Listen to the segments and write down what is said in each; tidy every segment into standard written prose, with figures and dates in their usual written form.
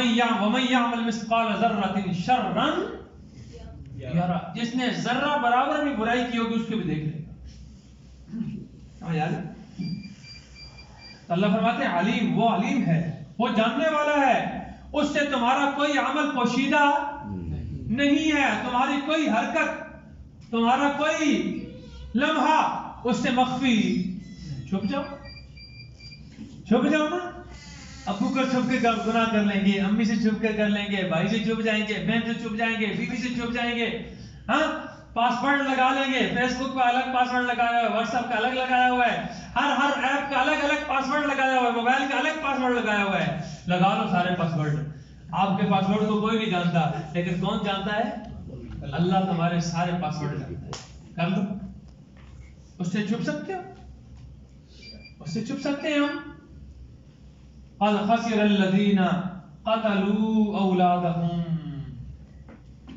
وَمَن يَعْمَلْ مِثْقَالَ ذَرَّةٍ شَرًّا یرا، جس نے ذرہ برابر بھی برائی کی ہوگی اس کو بھی دیکھ لے گا. یار اللہ فرماتے ہیں علیم، وہ علیم ہے، وہ جاننے والا ہے. اس سے تمہارا کوئی عمل پوشیدہ نہیں ہے، تمہاری کوئی حرکت، تمہارا کوئی لمحہ اس سے مخفی. چھپ جاؤ، چھپ جاؤ نا. ابو کو چھپ کے گناہ کر لیں گے، امی سے چھپ کے کر لیں گے، بھائی سے چھپ جائیں گے، بہن سے چھپ جائیں گے، بیوی سے چھپ جائیں گے. ہاں، پاسورڈ لگا لیں گے، فیس بک کا الگ پاسورڈ لگایا ہوا ہے، واٹس ایپ کا الگ لگایا ہوا ہے، ہر ایپ کا الگ الگ پاسورڈ لگایا ہوا ہے، موبائل کا الگ پاسورڈ لگایا ہوا ہے. لگا لو سارے پاسورڈ. آپ کے پاسورڈ کو کوئی نہیں جانتا، لیکن کون جانتا ہے؟ اللہ تمہارے سارے پاسورڈ جانتا ہے. کر لو. اس سے چھپ سکتے ہو؟ اس سے چھپ سکتے ہیں ہم؟ قد خسر الذین قتلوا اولادہم،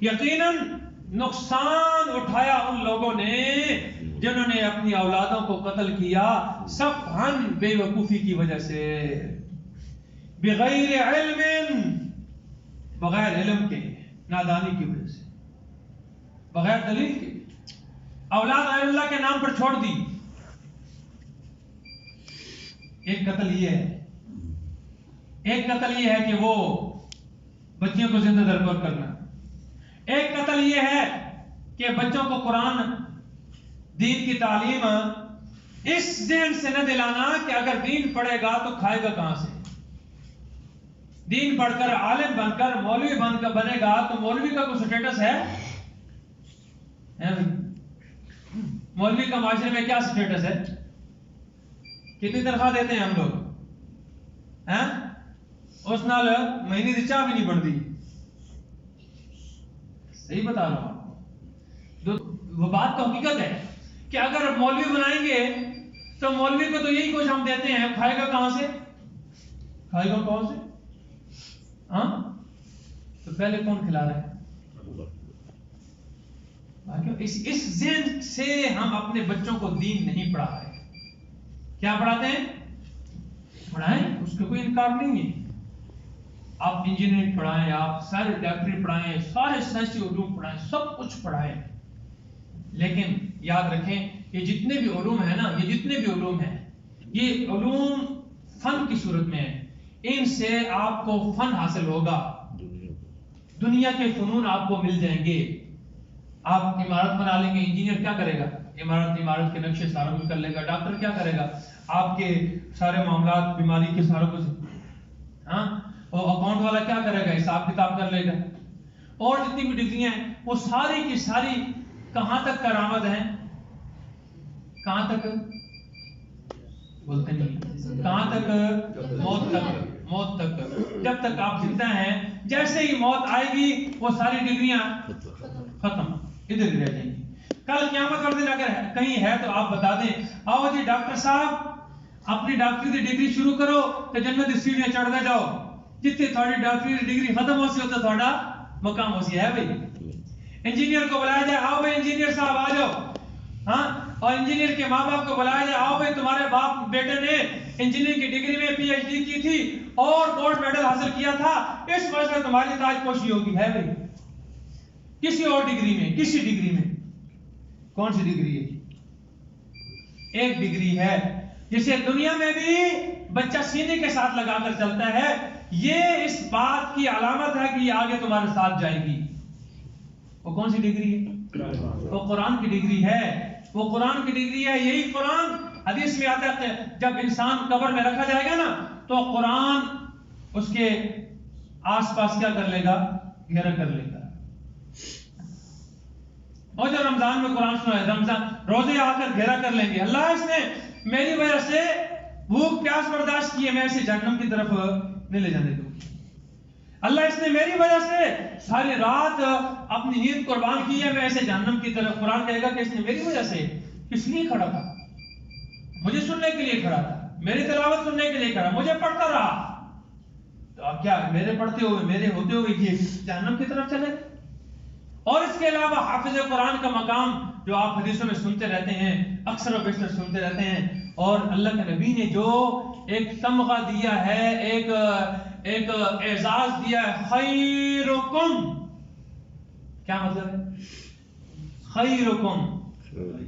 یقیناً نقصان اٹھایا ان لوگوں نے جنہوں نے اپنی اولادوں کو قتل کیا سفہن، بے وقوفی کی وجہ سے، بغیر علم، بغیر علم کے، نادانی کی وجہ سے، بغیر دلیل کے. اولاد اللہ کے نام پر چھوڑ دی. ایک قتل یہ ہے، ایک قتل یہ ہے کہ وہ بچیوں کو زندہ درگور کرنا. ایک قتل یہ ہے کہ بچوں کو قرآن دین کی تعلیم اس ذہن سے نہ دلانا کہ اگر دین پڑھے گا تو کھائے گا کہاں سے. دین پڑھ کر عالم بن کر مولوی بن کر بنے گا تو مولوی کا کوئی سٹیٹس ہے؟ مولوی کا معاشرے میں کیا سٹیٹس ہے؟ کتنی تنخواہ دیتے ہیں ہم لوگ؟ اس نال مہینے کی چاہ بھی نہیں بڑھتی. صحیح بتا رہا ہوں. وہ بات تو حقیقت ہے کہ اگر مولوی بنائیں گے تو مولوی کو تو یہی کچھ ہم دیتے ہیں، کھائے گا کہاں سے؟ کھائے گا کہاں سے؟ ہاں، تو پہلے کون کھلا رہا ہے؟ اس ذہن سے ہم اپنے بچوں کو دین نہیں پڑھا رہے. کیا پڑھاتے ہیں؟ پڑھائیں، اس کا کوئی انکار نہیں ہے. آپ انجینئرنگ پڑھائیں، آپ سارے ڈاکٹری پڑھائیں، سارے سائنسی علوم پڑھائیں، سب کچھ پڑھائیں، لیکن یاد رکھیں یہ جتنے بھی علوم ہیں نا، یہ جتنے بھی علوم ہیں، یہ علوم فن کی صورت میں ہیں. ان سے آپ کو فن حاصل ہوگا، دنیا کے فنون آپ کو مل جائیں گے. آپ عمارت بنا لیں گے، انجینئر کیا کرے گا؟ عمارت کے نقشے سارا کچھ کر لے گا. ڈاکٹر کیا کرے گا؟ آپ کے سارے معاملات بیماری کے سارا کچھ. ہاں، اور اکاؤنٹ والا کیا کرے گا؟ حساب کتاب کر لے گا. اور جتنی بھی ڈگریاں ہیں وہ ساری کی ساری کہاں تک کارآمد ہیں؟ کہاں تک؟ بولتے نہیں. کہاں تک؟ موت تک. موت تک. جب تک آپ زندہ ہیں، جیسے ہی موت آئے گی وہ ساری ڈگریاں ختم، ادھر ہی رہ جائیں گی. کل قیامت والے دن اگر کہیں ہے تو آپ بتا دیں، آؤ جی ڈاکٹر صاحب اپنی ڈاکٹری کی ڈگری شروع کرو تو جنت کی سیڑھیاں چڑھتے جاؤ. جتنے تھوڑی ڈاکٹری کی ڈگری ختم ہو سی ہوتا تھوڑا مقام ہو سی ہے بھائی. انجینئر کو بلایا جائے، آؤ بھائی انجینئر صاحب آ جاؤ. ہاں، اور انجینئر کے ماں باپ کو بلایا جائے، آؤ بھائی تمہارے باپ بیٹے نے انجینئرنگ کی ڈگری میں پی ایچ ڈی کی تھی اور گولڈ میڈل حاصل کیا تھا، اس وجہ سے تمہاری تاج پوشی ہوگی. ہے بھائی کسی اور ڈگری میں، کسی ڈگری میں. کون سی ڈگری ہے؟ ایک ڈگری ہے جسے دنیا میں بھی بچہ سینے کے ساتھ لگا کر چلتا ہے. یہ اس بات کی علامت ہے کہ یہ آگے تمہارے ساتھ جائے گی. وہ کون سی ڈگری ہے؟ وہ قرآن کی ڈگری ہے. وہ قرآن کی ڈگری ہے. یہی قرآن حدیث میں آتا ہے جب انسان قبر میں رکھا جائے گا نا تو قرآن اس کے آس پاس کیا کر لے گا؟ گھیرا کر لے گا. اور جو رمضان میں قرآن سنا ہے، رمضان روزے آ کر گھیرا کر لیں گے. اللہ اس نے میری وجہ سے بھوک پیاس برداشت کی ہے، میں اسے جہنم کی طرف نہیں لے جانے دوں. اللہ اس نے میری وجہ سے ساری رات اپنی نیند قربان کی ہے، میں اسے جہنم کی طرف. قرآن کہے گا کہ اس نے میری وجہ سے. کس لیے کھڑا تھا؟ مجھے سننے کے لیے کھڑا تھا، میری تلاوت سننے کے لیے کھڑا، مجھے پڑھتا رہا. تو اب کیا میرے پڑھتے ہوئے، میرے ہوتے ہوئے یہ جہنم کی طرف چلے؟ اور اس کے علاوہ حافظ قرآن کا مقام جو آپ حدیثوں میں سنتے رہتے ہیں، اکثر و بیشتر سنتے رہتے ہیں، اور اللہ کے نبی نے جو ایک تمغہ دیا ہے، ایک اعزاز دیا ہے، خیرکم، کیا مطلب ہے؟ خیرکم،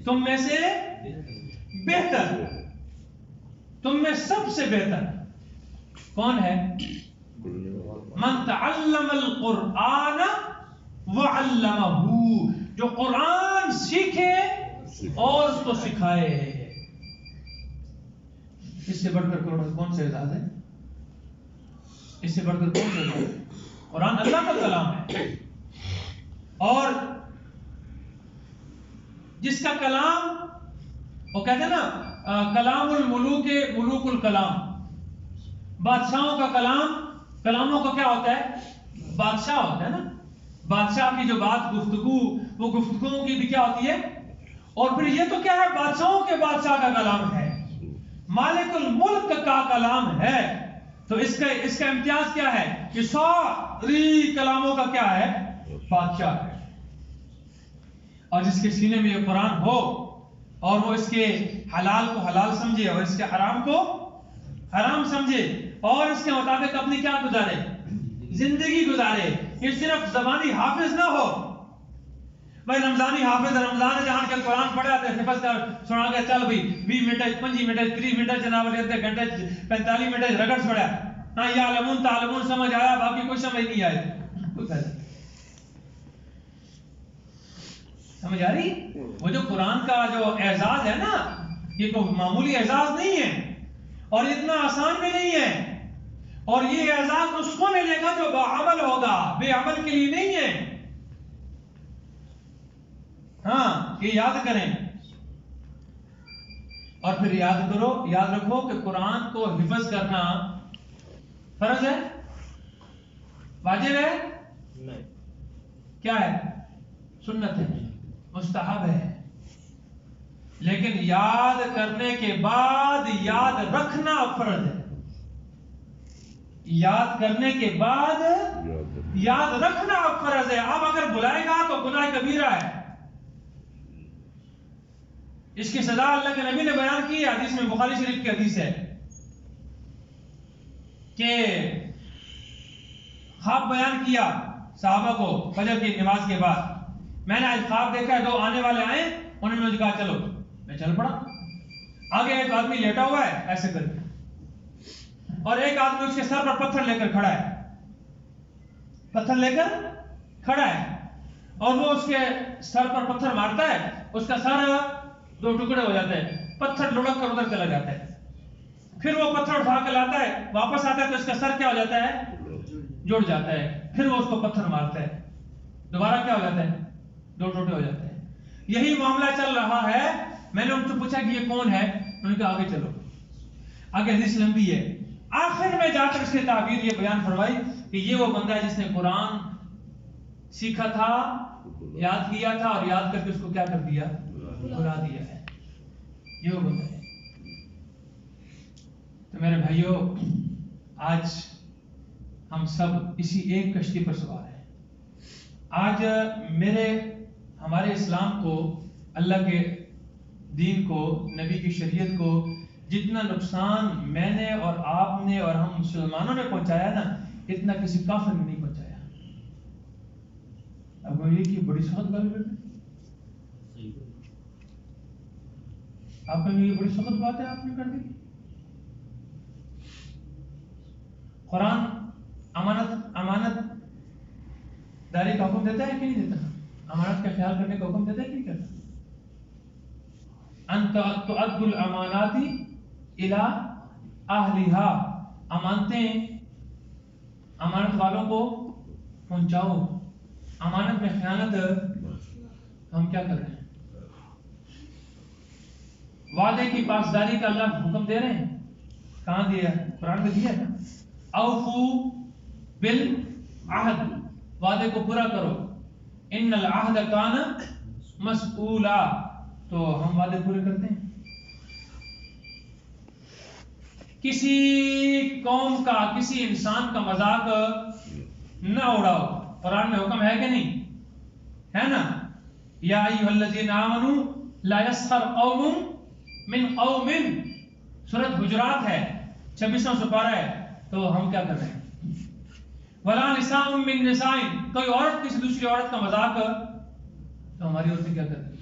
تم میں سے بہتر، تم میں سب سے بہتر کون ہے؟ من تعلم القرآن وعلمہ، جو قرآن سیکھے اور اس کو سکھائے۔ اس سے بڑھ کر کون سے اعزاز ہے؟ اس سے بڑھ کر کون سے اعزاز ہے؟ قرآن اللہ کا کلام ہے، اور جس کا کلام، وہ کہتے ہیں نا کلام الملوک ملوک الکلام، بادشاہوں کا کلام، کلاموں کا کیا ہوتا ہے؟ بادشاہ ہوتا ہے نا، بادشاہ کی جو بات گفتگو، وہ گفتگوؤں کی بھی کیا ہوتی ہے؟ اور پھر یہ تو کیا ہے؟ بادشاہوں کے بادشاہ کا کلام ہے، مالک الملک کا کلام ہے، تو اس کا امتیاز کیا ہے کہ ساری کلاموں کا کیا ہے؟ بادشاہ ہے۔ اور جس کے سینے میں یہ قرآن ہو اور وہ اس کے حلال کو حلال سمجھے اور اس کے حرام کو حرام سمجھے اور اس کے مطابق اپنی کیا گزارے؟ زندگی گزارے، یہ صرف زبانی حافظ نہ ہو، بھائی رمضانی حافظ رمضان جہاں کے قرآن پڑھا تھے حفظ کر سنا کے چل بھائی 20 منٹ 25 منٹ 30 منٹ جناب رہتے گھنٹے 45 منٹ رگڑ چھوڑا، ہاں یا علمون تعلمون سمجھ آیا، باقی کوئی سمجھ نہیں آئے۔ سمجھ آ رہی؟ وہ جو قرآن کا جو اعزاز ہے نا، یہ کوئی معمولی اعزاز نہیں ہے اور اتنا آسان بھی نہیں ہے، اور یہ اعزاز اس کو ملے گا جو باعمل ہوگا، بے عمل کے لیے نہیں ہے۔ ہاں، یہ یاد کریں، اور پھر یاد کرو، یاد رکھو کہ قرآن کو حفظ کرنا فرض ہے، واجب ہے، نہیں، کیا ہے؟ سنت ہے، مستحب ہے، لیکن یاد کرنے کے بعد یاد رکھنا فرض ہے، یاد کرنے کے بعد یاد رکھنا فرض ہے۔ اب اگر بلائے گا تو گناہ کبیرہ ہے، اس کی سزا اللہ کے نبی نے بیان کی ہے، حدیث میں بخاری شریف کی حدیث ہے کہ خواب بیان کیا صحابہ کو فجر کی نماز کے بعد، میں نے آج خواب دیکھا ہے، دو آنے والے آئے، انہوں نے مجھے کہا چلو، میں چل پڑا، آگے ایک آدمی لیٹا ہوا ہے ایسے کر کے، اور ایک آدمی اس کے سر پر پتھر لے کر کھڑا ہے، پتھر لے کر کھڑا ہے، اور وہ اس کے سر پر پتھر مارتا ہے، اس کا سر دو ٹکڑے ہو جاتے ہیں، پتھر لڑک کر ادھر چلا جاتا ہے، پھر وہ پتھر اٹھا کر لاتا ہے، واپس آتا ہے تو اس کا سر کیا ہو جاتا ہے؟ جڑ جاتا ہے، پھر وہ اس کو پتھر مارتا ہے، دوبارہ کیا ہو جاتا ہے؟ دو ٹوٹے ہو جاتے ہیں۔ یہی معاملہ چل رہا ہے۔ میں نے ان سے پوچھا کہ یہ کون ہے، انہوں نے کہا آگے چلو، آگے حدیث لمبی ہے، آخر میں جا کر اس کی تعبیر یہ بیان فرمائی کہ یہ وہ بندہ ہے جس نے قرآن سیکھا تھا، یاد کیا تھا، اور یاد کر کے اس کو کیا کر دیا؟ بھلا دیا ہے، یہ وہ بندہ ہے۔ تو میرے بھائیوں، آج ہم سب اسی ایک کشتی پر سوار ہیں۔ آج ہمارے اسلام کو، اللہ کے دین کو، نبی کی شریعت کو جتنا نقصان میں نے اور آپ نے اور ہم مسلمانوں نے پہنچایا نا، اتنا کسی کافر نے نہیں پہنچایا۔ اب یہ کی بڑی سخت بات ہے، آپ کہیں یہ بڑی سخت بات ہے آپ نے کر دی۔ قرآن امانت داری کا حکم دیتا ہے کہ نہیں دیتا؟ امانت کا خیال کرنے کا حکم دیتا ہے کہ نہیں کرتا؟ ان تؤدوا الامانات الی اہلھا، امانتیں امانت والوں کو پہنچاؤ۔ امانت میں خیانت ہم کیا کر رہے ہیں؟ وعدے کی پاسداری کا اللہ حکم دے رہے ہیں، کہاں دیا؟ قرآن میں دیا ہے نا، اوفو بالعہد، وعدے کو پورا کرو، ان العہد کان مسئولا، تو ہم وعدے پورے کرتے ہیں۔ کسی قوم کا، کسی انسان کا مذاق نہ اڑاؤ، قرآن میں حکم ہے کہ نہیں ہے نا؟ یا ایھا الذین آمنوا لا یسخر قوم من قوم، سورۃ حجرات ہے، 26واں سپارہ ہے۔ تو ہم کیا کر رہے ہیں؟ ولا نساء من نساء، کوئی عورت کسی دوسری عورت کا مذاق، تو ہماری عورتیں کیا کرتی ہیں؟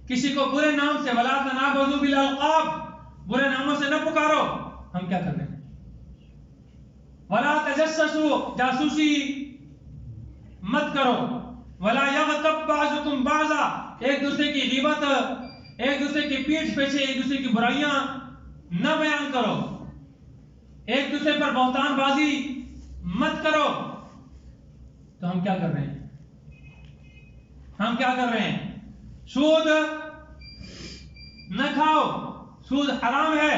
کسی کو برے نام سے، ولا تنابزوا بالالقاب، برے ناموں سے نہ پکارو، ہم کیا کر رہے ہیں؟ ولا تجسسوا، جاسوسی مت کرو، ولا یغتب بعضکم بعضا، ایک دوسرے کی غیبت، ایک دوسرے کی پیٹھ پیچھے ایک دوسرے کی برائیاں نہ بیان کرو، ایک دوسرے پر بہتان بازی مت کرو۔ تو ہم کیا کر رہے ہیں؟ ہم کیا کر رہے ہیں؟ سود نہ کھاؤ، سود حرام ہے۔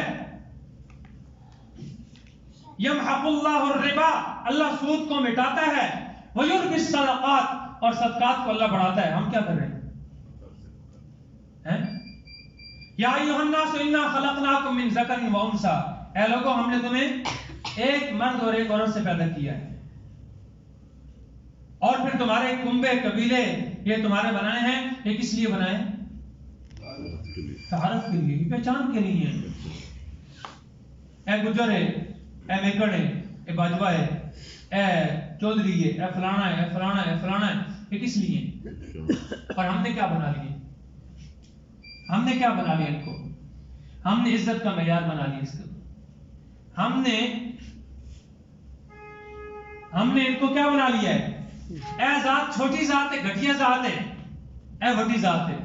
یمحق اللہ الربا، اللہ سود کو مٹاتا ہے، ویربی الصدقات، اور صدقات کو اللہ بڑھاتا ہے۔ ہم کیا کر رہے ہیں؟ یا ایھا الناس انا خلقناکم من ذکر و انثی، اے لوگوں ہم نے تمہیں ایک مرد اور ایک عورت سے پیدا کیا ہے، اور پھر تمہارے کنبے قبیلے یہ تمہارے بنائے ہیں، یہ کس لیے بنائے ہیں؟ تعارف کے لیے، پہچان کے لیے۔ اے گجر ہے، اے میکڑ ہے، اے باجوہ ہے، اے چودھری ہے، اے فلانا ہے، اے فلانا ہے، اے فلانا ہے، یہ کس لیے؟ اور ہم نے کیا بنا لیے؟ ہم نے کیا بنا لیا ان کو؟ ہم نے عزت کا معیار بنا لیا اس کو۔ ہم نے ان کو کیا بنا لیا ہے؟ اے ذات چھوٹی ذات ہے، گھٹیا ذات ہے، اے وڈی ذات ہے۔